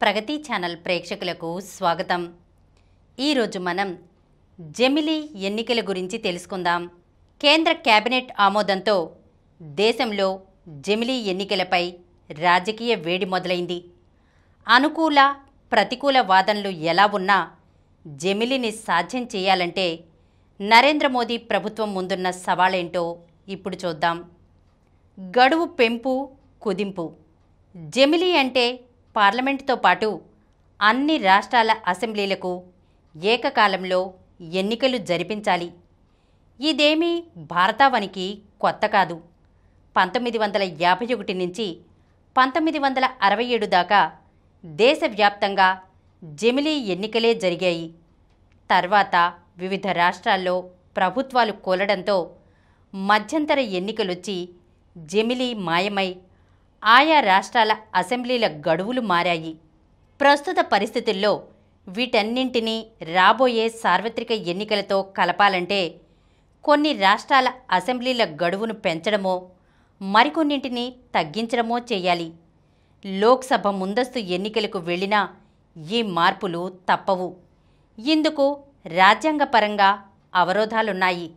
ప్రగతి channel ప్రేక్షకులకు స్వాగతం. ఈరోజు మనం జమిలీ ఎన్నికల గురించి తెలుసుకుందాం. కేంద్ర కేబినెట్ ఆమోదంతో దేశంలో జమిలీ ఎన్నికలపై రాజకీయ వేడి మొదలైంది. అనుకూల ప్రతికూల వాదనలు ఎలా ఉన్నా జమిలీని సాధ్యం చేయాలంటే నరేంద్ర మోదీ ప్రభుత్వం ముందున్న సవాళేంటో ఇప్పుడు చూద్దాం. గడువు పెంపు కుదింపు. జమిలీ అంటే పార్లమెంటుతో పాటు అన్ని రాష్ట్రాల అసెంబ్లీలకు ఏకకాలంలో ఎన్నికలు జరిపించాలి. ఇదేమీ భారతావనికి కొత్త కాదు. 1951 నుంచి 1967 దాకా దేశవ్యాప్తంగా జమిలీ ఎన్నికలే జరిగాయి. తర్వాత వివిధ రాష్ట్రాల్లో ప్రభుత్వాలు కూలడంతో మధ్యంతర ఎన్నికలొచ్చి జమిలీ మాయమై ఆయా రాష్ట్రాల అసెంబ్లీల గడువులు మారాయి. ప్రస్తుత పరిస్థితుల్లో వీటన్నింటినీ రాబోయే సార్వత్రిక ఎన్నికలతో కలపాలంటే కొన్ని రాష్ట్రాల అసెంబ్లీల గడువును పెంచడమో మరికొన్నింటిని తగ్గించడమో చేయాలి. లోక్సభ ముందస్తు ఎన్నికలకు వెళ్ళినా ఈ మార్పులు తప్పవు. ఇందుకు రాజ్యాంగపరంగా అవరోధాలున్నాయి.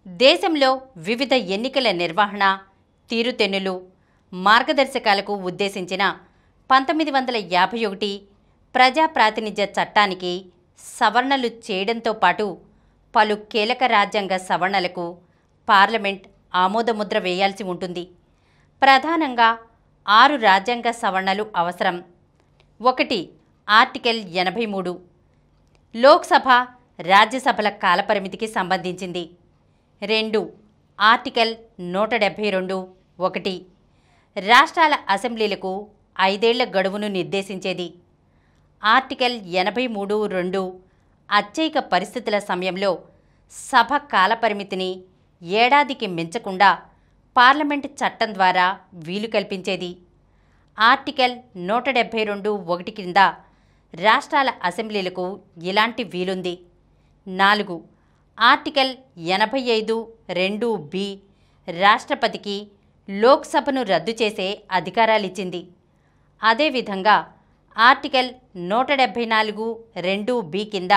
దేశంలో వివిధ ఎన్నికల నిర్వహణ తీరుతెన్నులు మార్గదర్శకాలకు ఉద్దేశించిన 1951 ప్రజాప్రాతినిధ్య చట్టానికి సవరణలు చేయడంతో పాటు పలు కీలక రాజ్యాంగ సవరణలకు పార్లమెంట్ ఆమోదముద్ర వేయాల్సి ఉంటుంది. ప్రధానంగా 6 రాజ్యాంగ సవరణలు అవసరం. 1. ఆర్టికల్ 83 లోక్సభ రాజ్యసభల కాలపరిమితికి సంబంధించింది. 2. ఆర్టికల్ 172 1 రాష్ట్రాల అసెంబ్లీలకు 5 ఏళ్ల గడువును నిర్దేశించేది. ఆర్టికల్ 83 2 అత్యయిక పరిస్థితుల సమయంలో సభ కాలపరిమితిని ఏడాదికి మించకుండా పార్లమెంటు చట్టం ద్వారా వీలు కల్పించేది. ఆర్టికల్ 172 1 కింద రాష్ట్రాల అసెంబ్లీలకు ఇలాంటి వీలుంది. 4. ఆర్టికల్ 85 2B రాష్ట్రపతికి లోక్సభను రద్దు చేసే అధికారాలిచ్చింది. అదేవిధంగా ఆర్టికల్ 174 2B కింద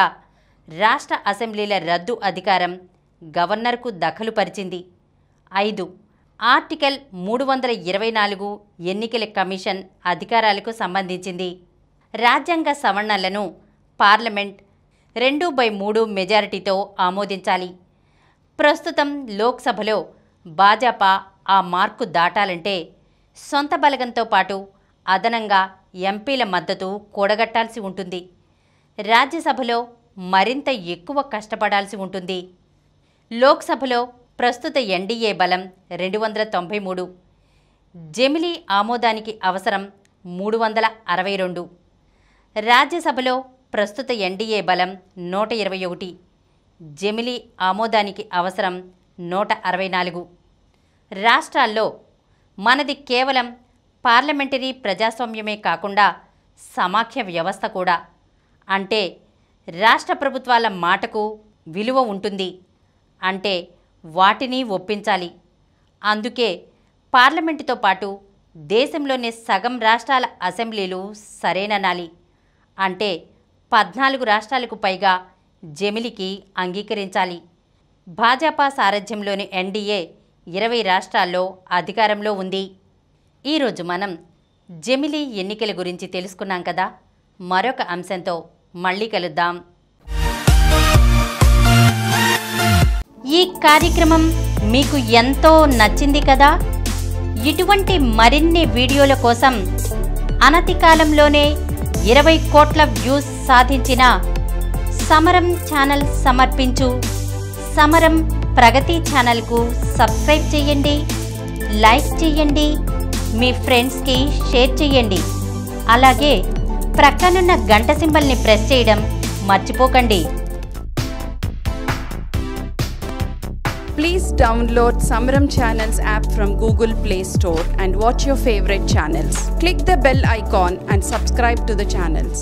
రాష్ట్ర అసెంబ్లీల రద్దు అధికారం గవర్నర్కు దఖలుపరిచింది. 5. ఆర్టికల్ 324 ఎన్నికల కమిషన్ అధికారాలకు సంబంధించింది. రాజ్యాంగ సవరణలను పార్లమెంట్ 2/3 మెజారిటీతో ఆమోదించాలి. ప్రస్తుతం లోక్సభలో భాజపా ఆ మార్కు దాటాలంటే సొంత బలగంతో పాటు అదనంగా ఎంపీల మద్దతు కూడగట్టాల్సి ఉంటుంది. రాజ్యసభలో మరింత ఎక్కువ కష్టపడాల్సి ఉంటుంది. లోక్సభలో ప్రస్తుత ఎన్డీఏ బలం 293. జమిలీ ఆమోదానికి అవసరం 362. రాజ్యసభలో ప్రస్తుత ఎన్డీఏ బలం 121. జమిలీ ఆమోదానికి అవసరం 164. రాష్ట్రాల్లో మనది కేవలం పార్లమెంటరీ ప్రజాస్వామ్యమే కాకుండా సమాఖ్య వ్యవస్థ కూడా. అంటే రాష్ట్ర ప్రభుత్వాల మాటకు విలువ ఉంటుంది. అంటే వాటిని ఒప్పించాలి. అందుకే పార్లమెంటుతో పాటు దేశంలోని సగం రాష్ట్రాల అసెంబ్లీలు సరేననాలి. అంటే 14 రాష్ట్రాలకు పైగా జమిలీకి అంగీకరించాలి. భాజపా సారథ్యంలోని ఎన్డీఏ 20 రాష్ట్రాల్లో అధికారంలో ఉంది. ఈరోజు మనం జమిలీ ఎన్నికల గురించి తెలుసుకున్నాం కదా. మరొక అంశంతో మళ్ళీ కలుద్దాం. ఈ కార్యక్రమం మీకు ఎంతో నచ్చింది కదా. ఇటువంటి మరిన్ని వీడియోల కోసం అనతి కాలంలోనే 20 కోట్ల వ్యూస్ సాధించిన సమరం ఛానల్ సమర్పించు సమరం ప్రగతి ఛానల్కు సబ్స్క్రైబ్ చేయండి, లైక్ చేయండి, మీ ఫ్రెండ్స్కి షేర్ చేయండి. అలాగే ప్రక్కనున్న గంట సింబల్ని ప్రెస్ చేయడం మర్చిపోకండి. Please download Samaram Channels app from Google Play Store and watch your favorite channels. Click the bell icon and subscribe to the channels.